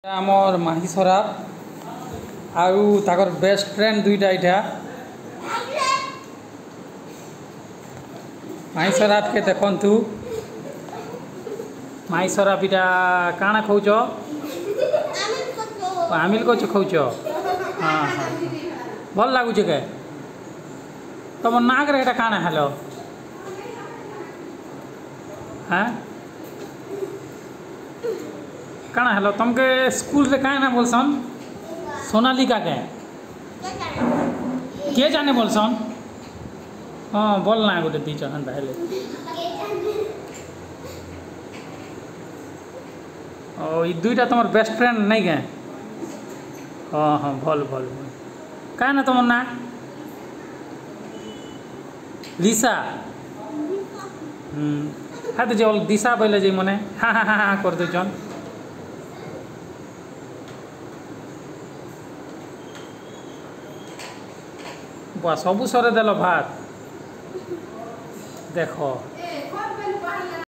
आमर माही सराफ आउ ताकर best friend दुईटा इटा माही सराफ के देखु माही सराफ इटा काଣା खौच आमिल को खौच हाँ हाँ भल लगुच के तुम नाक रे काଣା हेलो हाँ काଣା हेलो तुमके स्कूल रे काहे ना बोलसन सोनालिका के जाने बोलसन हाँ बोल ना गोटे दी जन हेले और दुईटा तुम बेस्ट फ्रेंड नहीं के हाँ हाँ भल भल काहे ना तुम ना लिसा हाँ तो जो दिशा बोले जे मने हाँ हाँ हाँ हाँ कर दे जन बुआ सबू सरे देल भात देख